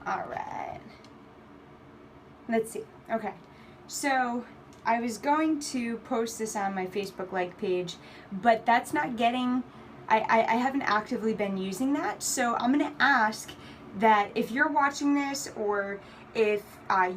All right. Let's see. Okay. So I was going to post this on my Facebook like page, but that's not getting, I haven't actively been using that. So I'm going to ask that if you're watching this, or if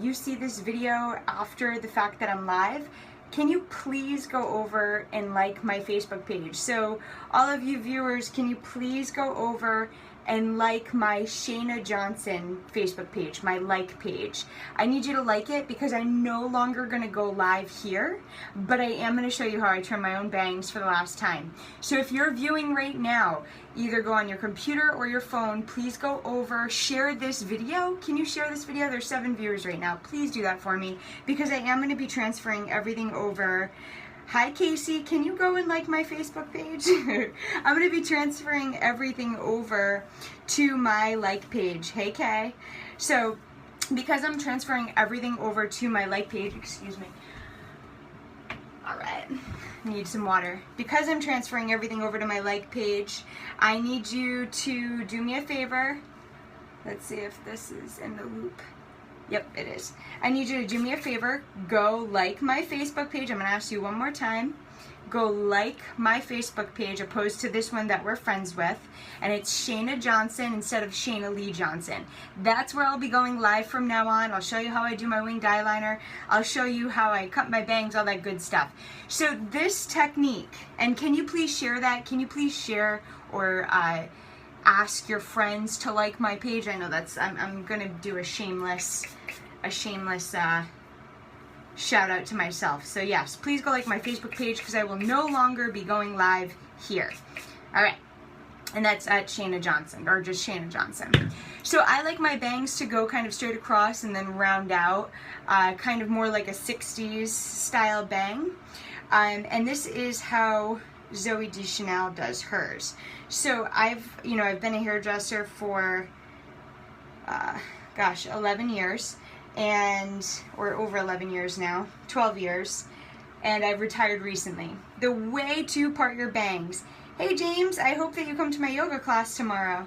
you see this video after the fact that I'm live, can you please go over and like my Facebook page? So all of you viewers, can you please go over and like my Shayna Johnson Facebook page, my like page. I need you to like it because I'm no longer gonna go live here, but I am gonna show you how I trim my own bangs for the last time. So if you're viewing right now, either go on your computer or your phone, please go over, share this video. Can you share this video? There's 7 viewers right now. Please do that for me because I am gonna be transferring everything over. Hi Casey, can you go and like my Facebook page? I'm going to be transferring everything over to my like page. Hey Kay. So because I'm transferring everything over to my like page, excuse me. Alright, need some water. Because I'm transferring everything over to my like page, I need you to do me a favor. Let's see if this is in the loop. Yep, it is. I need you to do me a favor. Go like my Facebook page. I'm going to ask you one more time. Go like my Facebook page opposed to this one that we're friends with. And it's Shayna Johnson instead of Shayna Lee Johnson. That's where I'll be going live from now on. I'll show you how I do my winged eyeliner. I'll show you how I cut my bangs, all that good stuff. So this technique, and can you please share that? Can you please share or ask your friends to like my page? I know that's, I'm going to do a shameless shout out to myself. So yes, please go like my Facebook page because I will no longer be going live here. All right. And that's at Shayna Johnson, or just Shayna Johnson. So I like my bangs to go kind of straight across and then round out, kind of more like a 60s style bang. And this is how Zooey Deschanel does hers. So I've been a hairdresser for, 11 years. Or over 11 years now, 12 years, and I've retired recently. The way to part your bangs. Hey James, I hope that you come to my yoga class tomorrow.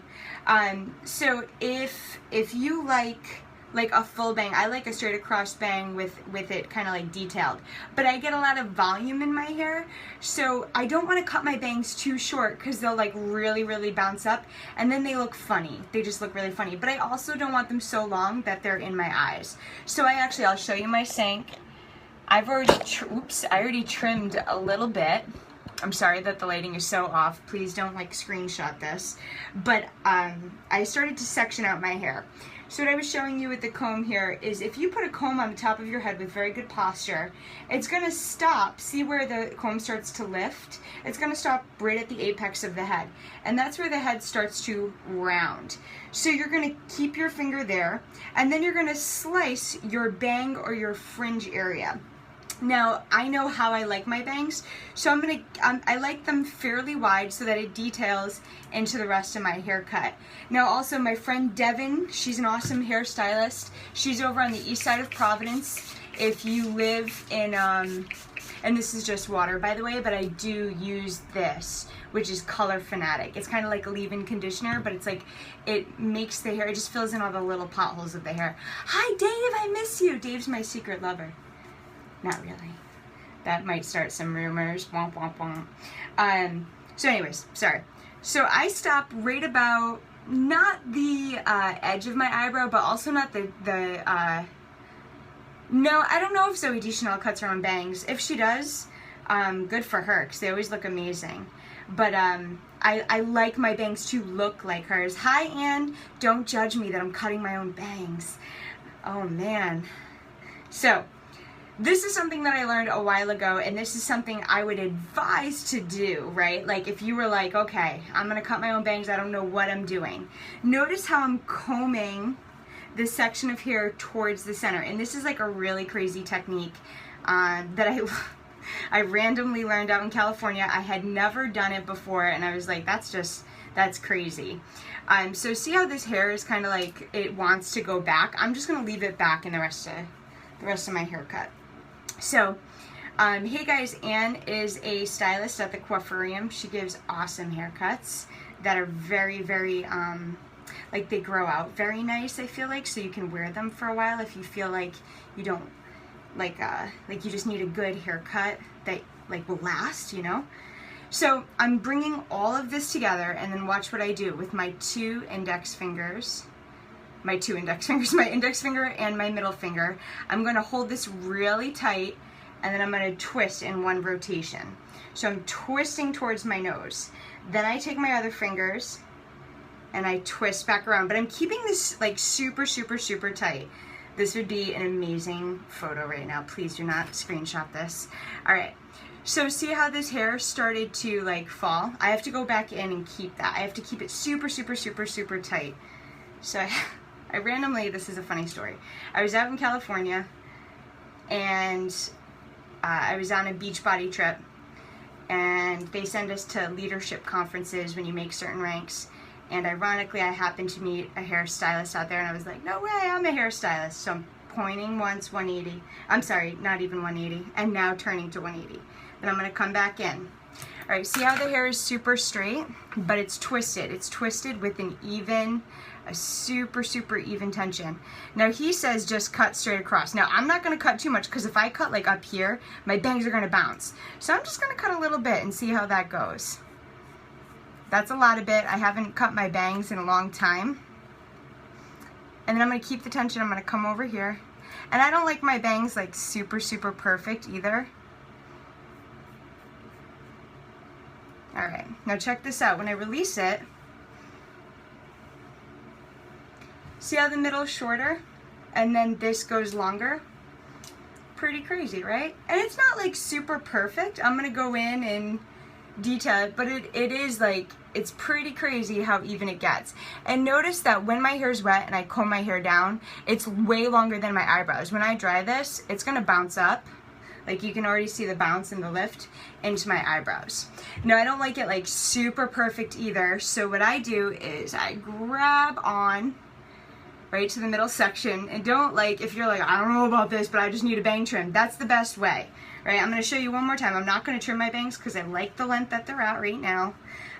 So if you like a full bang, I like a straight across bang with it kind of like detailed, but I get a lot of volume in my hair, so I don't want to cut my bangs too short because they'll like really bounce up and then they look funny. They just look really funny, but I also don't want them so long that they're in my eyes. So I'll show you my sink. I've already I already trimmed a little bit. I'm sorry that the lighting is so off. Please don't like screenshot this, but I started to section out my hair. So what I was showing you with the comb here is if you put a comb on the top of your head with very good posture, it's going to stop. See where the comb starts to lift? It's going to stop right at the apex of the head. And that's where the head starts to round. So you're going to keep your finger there, and then you're going to slice your bang or your fringe area. Now, I know how I like my bangs, so I like them fairly wide so that it details into the rest of my haircut. Now, also, my friend Devin, she's an awesome hairstylist. She's over on the east side of Providence. If you live in, and this is just water, by the way, but I do use this, which is Color Fanatic. It's kind of like a leave-in conditioner, but it's like, it makes the hair, it just fills in all the little potholes of the hair. Hi, Dave, I miss you. Dave's my secret lover. Not really. That might start some rumors. Womp, womp, womp. So anyways, sorry. So I stop right about, not the edge of my eyebrow, but also not no, I don't know if Zooey Deschanel cuts her own bangs. If she does, good for her, because they always look amazing. But I like my bangs to look like hers. Hi, Ann. Don't judge me that I'm cutting my own bangs. Oh, man. So this is something that I learned a while ago, and this is something I would advise to do, right? Like if you were like, okay, I'm going to cut my own bangs, I don't know what I'm doing. Notice how I'm combing this section of hair towards the center. And this is like a really crazy technique that I randomly learned out in California. I had never done it before, and I was like, that's crazy. So see how this hair is kind of like, it wants to go back? I'm just going to leave it back in the rest of my haircut. So, hey guys, Anne is a stylist at the Coiffurium. She gives awesome haircuts that are very, very, like they grow out very nice, I feel like, so you can wear them for a while if you feel like you don't, like you just need a good haircut that like will last, you know? So I'm bringing all of this together, and then watch what I do with my index fingers, my index finger and my middle finger. I'm gonna hold this really tight, and then I'm gonna twist in one rotation. So I'm twisting towards my nose. Then I take my other fingers and I twist back around, but I'm keeping this like super, super, super tight. This would be an amazing photo right now. Please do not screenshot this. All right. So see how this hair started to like fall? I have to go back in and keep that. I have to keep it super, super, super, super tight. So I randomly, this is a funny story. I was out in California, and I was on a Beachbody trip, and they send us to leadership conferences when you make certain ranks. And ironically, I happened to meet a hairstylist out there, and I was like, no way, I'm a hairstylist. So I'm pointing once, 180. I'm sorry, not even 180, and now turning to 180. Then I'm gonna come back in. All right, see how the hair is super straight, but it's twisted. It's twisted with a super, super even tension. Now he says just cut straight across. Now I'm not gonna cut too much, because if I cut like up here, my bangs are gonna bounce. So I'm just gonna cut a little bit and see how that goes. That's a lot of bit. I haven't cut my bangs in a long time. And then I'm gonna keep the tension. I'm gonna come over here. And I don't like my bangs like super, super perfect either. All right, now check this out. When I release it, see how the middle is shorter and then this goes longer? Pretty crazy, right? And it's not like super perfect. I'm gonna go in and detail it, but it is like, it's pretty crazy how even it gets. And notice that when my hair is wet and I comb my hair down, it's way longer than my eyebrows. When I dry this, it's gonna bounce up. Like you can already see the bounce and the lift into my eyebrows. Now I don't like it like super perfect either, so what I do is I grab on right to the middle section, and don't like, if you're like, I don't know about this, but I just need a bang trim, that's the best way, right? I'm gonna show you one more time. I'm not gonna trim my bangs because I like the length that they're at right now.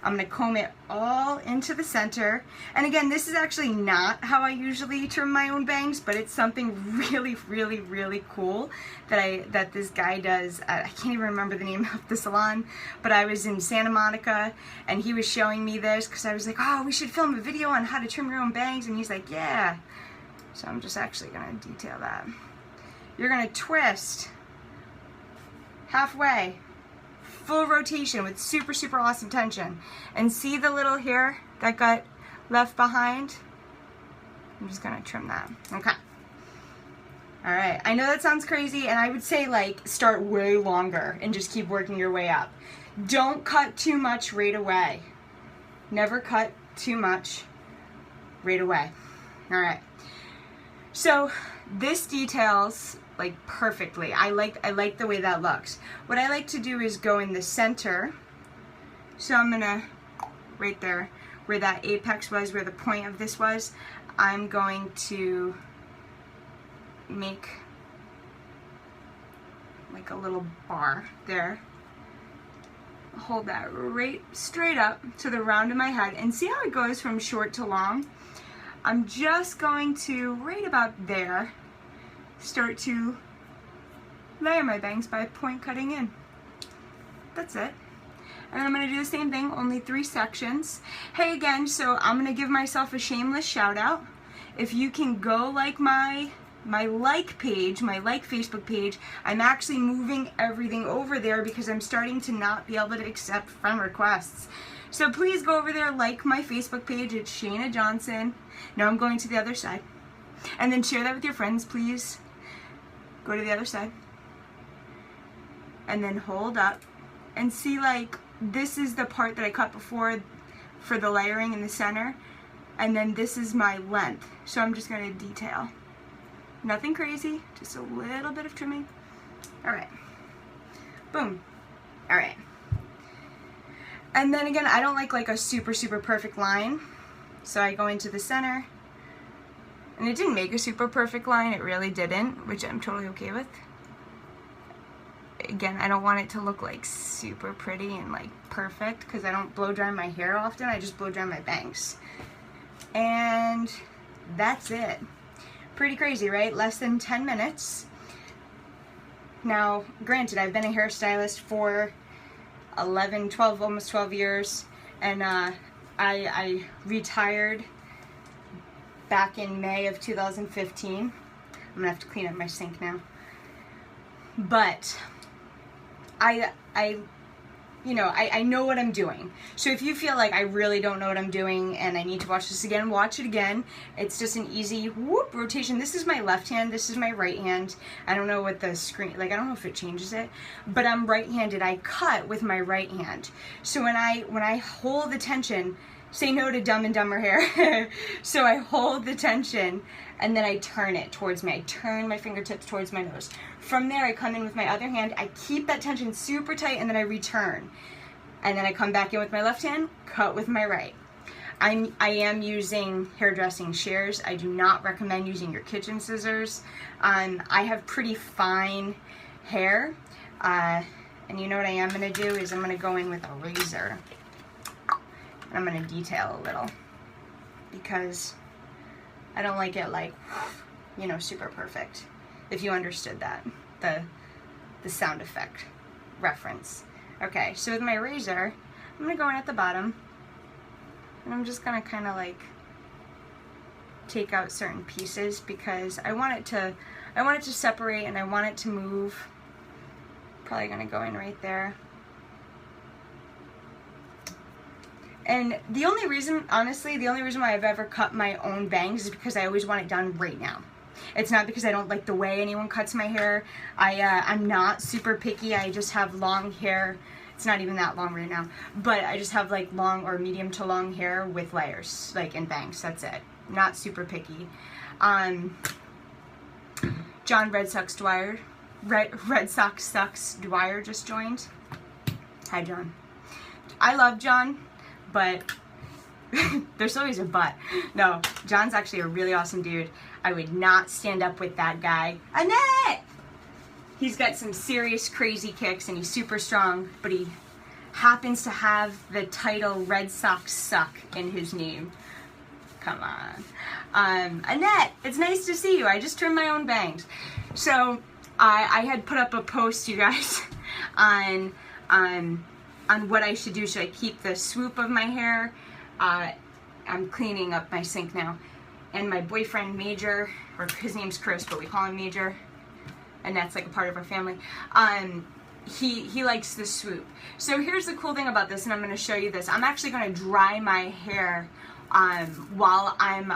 I'm gonna comb it all into the center. And again, this is actually not how I usually trim my own bangs, but it's something really, really, really cool that this guy does. I can't even remember the name of the salon, but I was in Santa Monica and he was showing me this because I was like, oh, we should film a video on how to trim your own bangs. And he's like, yeah. So I'm just actually gonna detail that. You're gonna twist halfway, full rotation with super, super awesome tension. And see the little hair that got left behind? I'm just gonna trim that. Okay. All right, I know that sounds crazy, and I would say like start way longer and just keep working your way up. Don't cut too much right away. Never cut too much right away. All right. So this details like perfectly. I like the way that looks. What I like to do is go in the center. So I'm gonna, right there, where that apex was, where the point of this was, I'm going to make like a little bar there. Hold that right straight up to the round of my head, and see how it goes from short to long. I'm just going to, right about there, start to layer my bangs by point cutting in. That's it. And I'm going to do the same thing, only 3 sections. Hey again, so I'm going to give myself a shameless shout out. If you can go like my like page, my like Facebook page, I'm actually moving everything over there because I'm starting to not be able to accept friend requests. So please go over there, like my Facebook page. It's Shayna Johnson. Now I'm going to the other side. And then share that with your friends, please. Go to the other side. And then hold up. And see, like, this is the part that I cut before for the layering in the center. And then this is my length. So I'm just going to detail. Nothing crazy, just a little bit of trimming. All right. Boom. All right. And then again, I don't like a super, super perfect line. So I go into the center. And it didn't make a super perfect line, it really didn't, which I'm totally okay with. Again, I don't want it to look like super pretty and like perfect because I don't blow dry my hair often, I just blow dry my bangs. And that's it. Pretty crazy, right? Less than 10 minutes. Now, granted, I've been a hairstylist for 11, 12, almost 12 years, and I retired back in May of 2015. I'm gonna have to clean up my sink now. But I know what I'm doing. So if you feel like I really don't know what I'm doing and I need to watch this again, watch it again. It's just an easy whoop rotation. This is my left hand, this is my right hand. I don't know what the screen, like I don't know if it changes it, but I'm right-handed. I cut with my right hand. So when I hold the tension, say no to Dumb and Dumber hair. So I hold the tension and then I turn it towards me. I turn my fingertips towards my nose. From there, I come in with my other hand. I keep that tension super tight and then I return. And then I come back in with my left hand, cut with my right. I am using hairdressing shears. I do not recommend using your kitchen scissors. I have pretty fine hair. And you know what I am gonna do is I'm gonna go in with a razor. And I'm gonna detail a little because I don't like it like, you know, super perfect. If you understood that, the sound effect reference. Okay, so with my razor, I'm gonna go in at the bottom and I'm just gonna kind of like take out certain pieces because I want it to separate and I want it to move. Probably gonna go in right there. And the only reason, honestly, the only reason why I've ever cut my own bangs is because I always want it done right now. It's not because I don't like the way anyone cuts my hair. I'm not super picky. I just have long hair. It's not even that long right now. But I just have like long or medium to long hair with layers, like in bangs. That's it. Not super picky. John Red Sox Sucks Dwyer just joined. Hi, John. I love John, but there's always a but. No, John's actually a really awesome dude. I would not stand up with that guy. Annette! He's got some serious crazy kicks and he's super strong, but he happens to have the title Red Sox Suck in his name. Come on. Annette, it's nice to see you. I just trimmed my own bangs. So I had put up a post, you guys, on what I should do. Should I keep the swoop of my hair? I'm cleaning up my sink now. And my boyfriend, Major, or his name's Chris, but we call him Major, and that's like a part of our family. He likes the swoop. So here's the cool thing about this, and I'm going to show you this. I'm actually going to dry my hair while I'm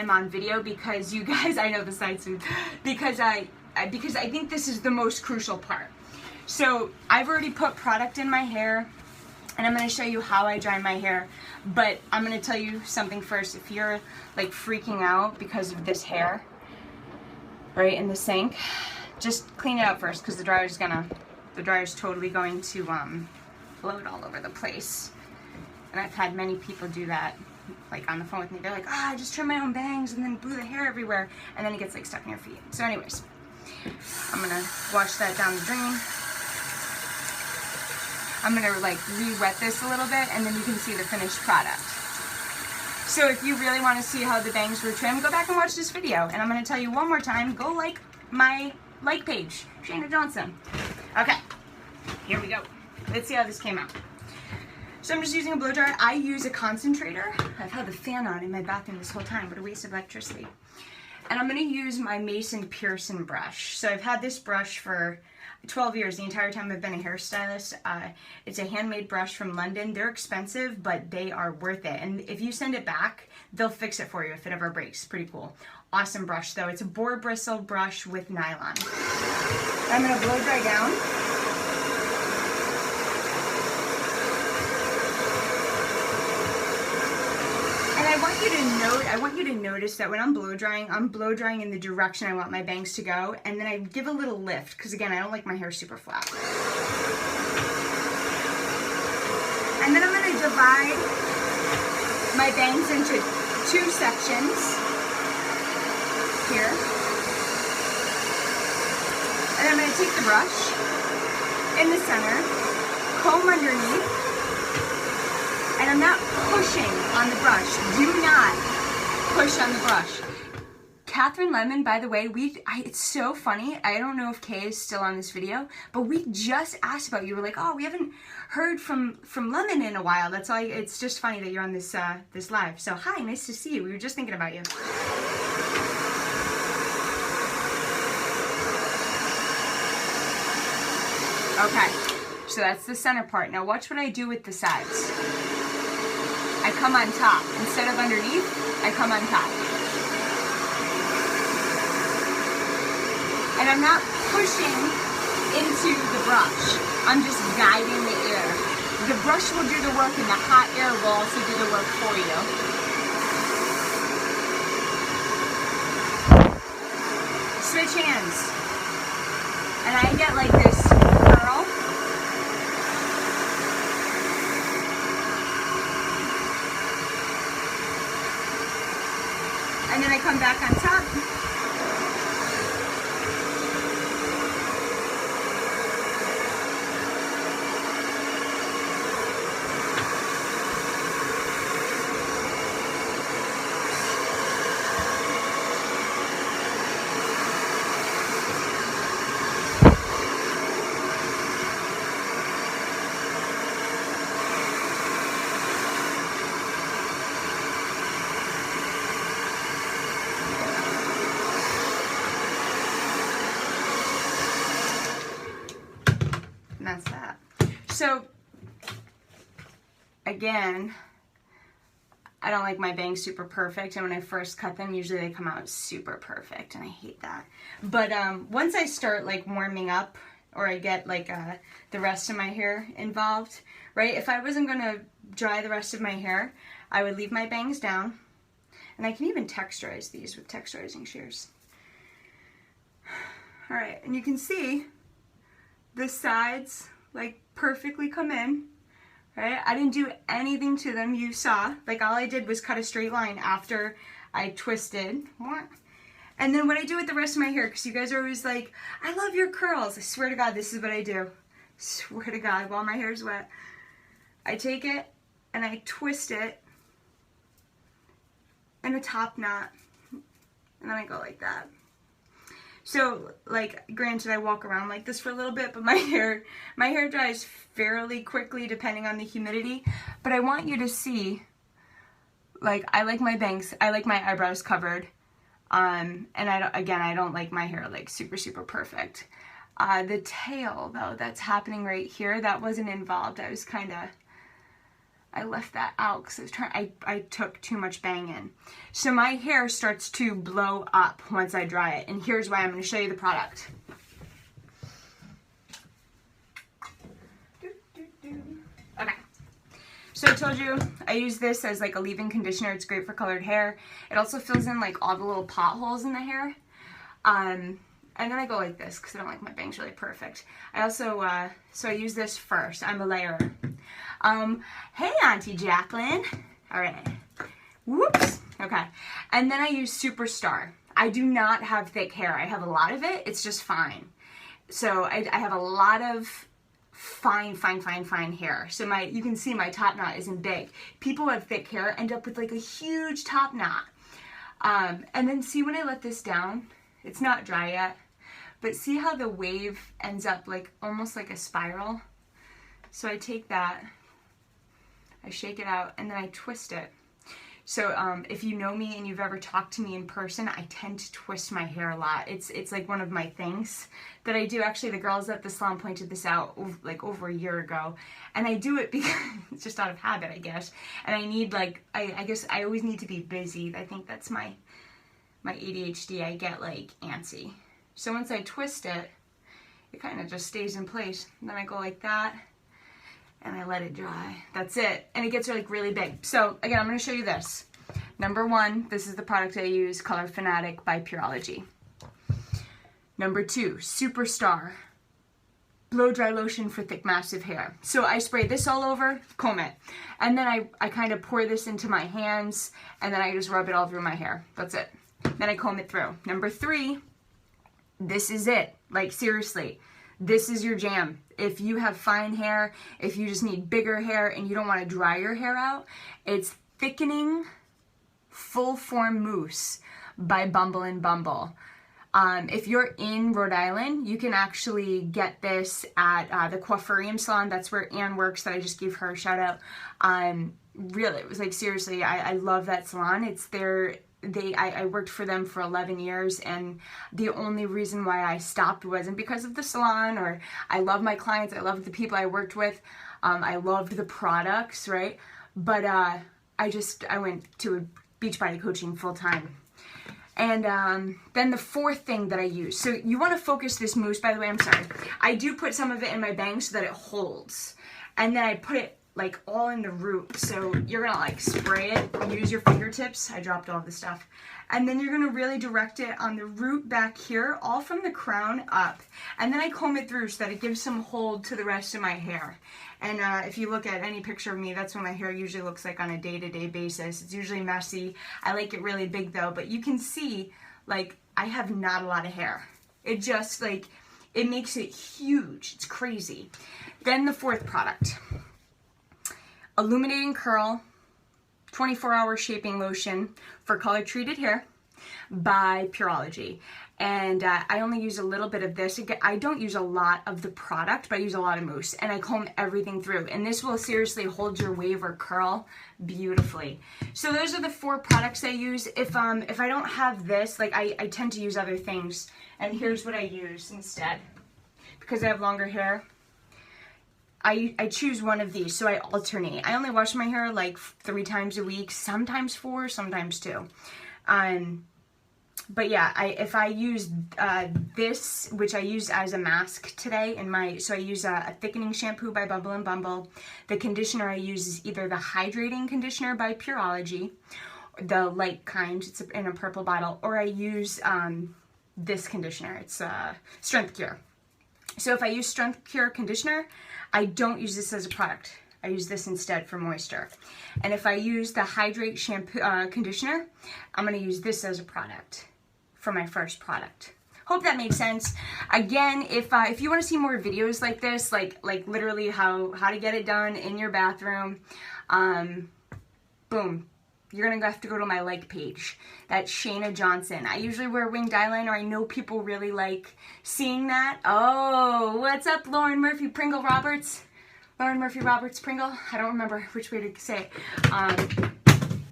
on video because you guys, I know the side swoop, because I think this is the most crucial part. So I've already put product in my hair, and I'm going to show you how I dry my hair, but I'm going to tell you something first. If you're like freaking out because of this hair right in the sink, just clean it out first because the dryer's totally going to float all over the place. And I've had many people do that, like on the phone with me. They're like, I just trimmed my own bangs and then blew the hair everywhere, and then it gets like stuck in your feet. So anyways, I'm going to wash that down the drain. I'm going to like re-wet this a little bit and then you can see the finished product. So if you really want to see how the bangs were trimmed, go back and watch this video. And I'm going to tell you one more time, go like my like page, Shana Johnson. Okay, here we go. Let's see how this came out. So I'm just using a blow dryer. I use a concentrator. I've had the fan on in my bathroom this whole time, what a waste of electricity. And I'm going to use my Mason Pearson brush. So I've had this brush for 12 years, the entire time I've been a hairstylist. It's a handmade brush from London. They're expensive, but they are worth it. And if you send it back, they'll fix it for you if it ever breaks. Pretty cool. Awesome brush though. It's a boar bristle brush with nylon. I'm gonna blow dry down. And I want you to notice that when I'm blow drying in the direction I want my bangs to go, and then I give a little lift, because again, I don't like my hair super flat. And then I'm going to divide my bangs into two sections here. And I'm going to take the brush in the center, comb underneath, and I'm not pushing on the brush. Do not push on the brush. Catherine Lemon, by the way, it's so funny. I don't know if Kay is still on this video, but we just asked about you. We're like, oh, we haven't heard from Lemon in a while. That's all. It's just funny that you're on this this live. So hi, nice to see you. We were just thinking about you. Okay, so that's the center part. Now watch what I do with the sides. I come on top. Instead of underneath, I come on top. And I'm not pushing into the brush. I'm just guiding the air. The brush will do the work and the hot air will also do the work for you. Switch hands. And I get like this curl. And then I come back on top. And that's that. So, again, I don't like my bangs super perfect, and when I first cut them, usually they come out super perfect, and I hate that. But once I start like warming up, or I get like the rest of my hair involved, right? If I wasn't gonna dry the rest of my hair, I would leave my bangs down, and I can even texturize these with texturizing shears. All right, and you can see the sides like perfectly come in, right? I didn't do anything to them, you saw. Like all I did was cut a straight line after I twisted. And then what I do with the rest of my hair, because you guys are always like, I love your curls. I swear to God, this is what I do. Swear to God, while my hair's wet. I take it and I twist it in a top knot. And then I go like that. So, like, granted, I walk around like this for a little bit, but my hair dries fairly quickly depending on the humidity. But I want you to see, like, I like my bangs, I like my eyebrows covered. And I don't like my hair like super, super perfect. The tail, though, that's happening right here, that wasn't involved. I left that out because I took too much bang in. So my hair starts to blow up once I dry it. And here's why. I'm going to show you the product. Okay. So I told you I use this as like a leave-in conditioner. It's great for colored hair. It also fills in like all the little potholes in the hair. And then I go like this because I don't like my bangs really perfect. I also, so I use this first. I'm a layerer. Hey, Auntie Jacqueline. All right. Whoops. Okay. And then I use Superstar. I do not have thick hair. I have a lot of it. It's just fine. So I have a lot of fine hair. So you can see my top knot isn't big. People who have thick hair end up with like a huge top knot. And then see when I let this down, it's not dry yet, but see how the wave ends up like almost like a spiral? So I take that, I shake it out, and then I twist it. So if you know me and you've ever talked to me in person, I tend to twist my hair a lot. It's like one of my things that I do. Actually, the girls at the salon pointed this out like over a year ago. And I do it because it's just out of habit, I guess. And I need like, I guess I always need to be busy. I think that's my ADHD. I get like antsy. So once I twist it, it kind of just stays in place. And then I go like that. And I let it dry. That's it. And it gets like really big. So again, I'm going to show you this. Number one, this is the product I use, Color Fanatic by Pureology. Number two, Superstar blow dry lotion for thick, massive hair. So I spray this all over, comb it. And then I kind of pour this into my hands, and then I just rub it all through my hair. That's it. Then I comb it through. Number three, this is it. Like seriously. This is your jam. If you have fine hair, if you just need bigger hair and you don't want to dry your hair out, it's thickening Full Form Mousse by Bumble and Bumble. If you're in Rhode Island, you can actually get this at the Coiffurium salon. That's where Anne works, that I just gave her a shout out. Really, it was like, seriously, I love that salon. It's their, I worked for them for 11 years, and the only reason why I stopped wasn't because of the salon, or I love my clients, I love the people I worked with, I loved the products, right? But I went to Beachbody coaching full time. And then the fourth thing that I use, so you want to focus this mousse, by the way, I'm sorry, I do put some of it in my bangs so that it holds, and then I put it like all in the root. So you're gonna like spray it, use your fingertips, I dropped all the stuff, and then you're gonna really direct it on the root back here, all from the crown up, and then I comb it through so that it gives some hold to the rest of my hair. And if you look at any picture of me, that's what my hair usually looks like on a day-to-day basis. It's usually messy. I like it really big though, but you can see like I have not a lot of hair. It just like, it makes it huge. It's crazy. Then the fourth product, Illuminating Curl 24-hour shaping lotion for color treated hair by Pureology. And I only use a little bit of this. I don't use a lot of the product, but I use a lot of mousse, and I comb everything through. And this will seriously hold your wave or curl beautifully. So those are the 4 products I use. If I don't have this, like I tend to use other things. And here's what I use instead. Because I have longer hair, I choose one of these, so I alternate. I only wash my hair like 3 times a week, sometimes 4, sometimes 2. But yeah, if I use this, which I use as a mask today so I use a thickening shampoo by Bumble and Bumble. The conditioner I use is either the hydrating conditioner by Pureology, the light kind, it's in a purple bottle, or I use this conditioner, it's Strength Cure. So if I use Strength Cure conditioner, I don't use this as a product. I use this instead for moisture. And if I use the Hydrate shampoo conditioner, I'm going to use this as a product for my first product. Hope that makes sense. Again, if you want to see more videos like this, like literally how to get it done in your bathroom, boom, you're gonna have to go to my like page. That's Shayna Johnson. I usually wear winged eyeliner. I know people really like seeing that. Oh, what's up, Lauren Murphy Pringle Roberts? Lauren Murphy Roberts Pringle? I don't remember which way to say it.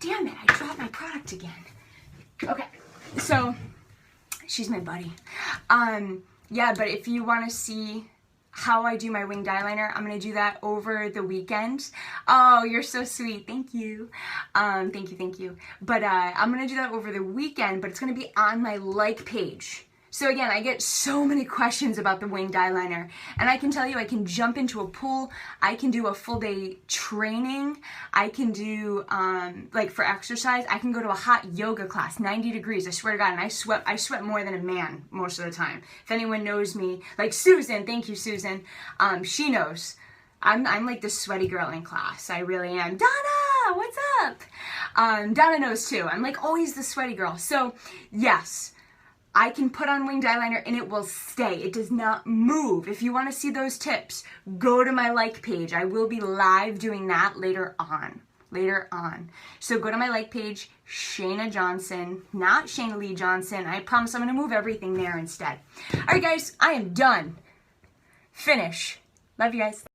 Damn it, I dropped my product again. Okay, so she's my buddy. Yeah, but if you want to see how I do my winged eyeliner, I'm going to do that over the weekend. Oh, you're so sweet. Thank you. Thank you. But I'm going to do that over the weekend, but it's going to be on my like page. So again, I get so many questions about the winged eyeliner, and I can tell you I can jump into a pool, I can do a full day training, I can do, like for exercise, I can go to a hot yoga class, 90 degrees, I swear to God, and I sweat more than a man most of the time. If anyone knows me, like Susan, thank you Susan, she knows. I'm like the sweaty girl in class, I really am. Donna, what's up? Donna knows too, I'm like always the sweaty girl. So yes, I can put on winged eyeliner and it will stay. It does not move. If you want to see those tips, go to my like page. I will be live doing that later on. So go to my like page, Shayna Johnson, not Shayna Lee Johnson. I promise I'm going to move everything there instead. All right, guys, I am done. Finish. Love you guys.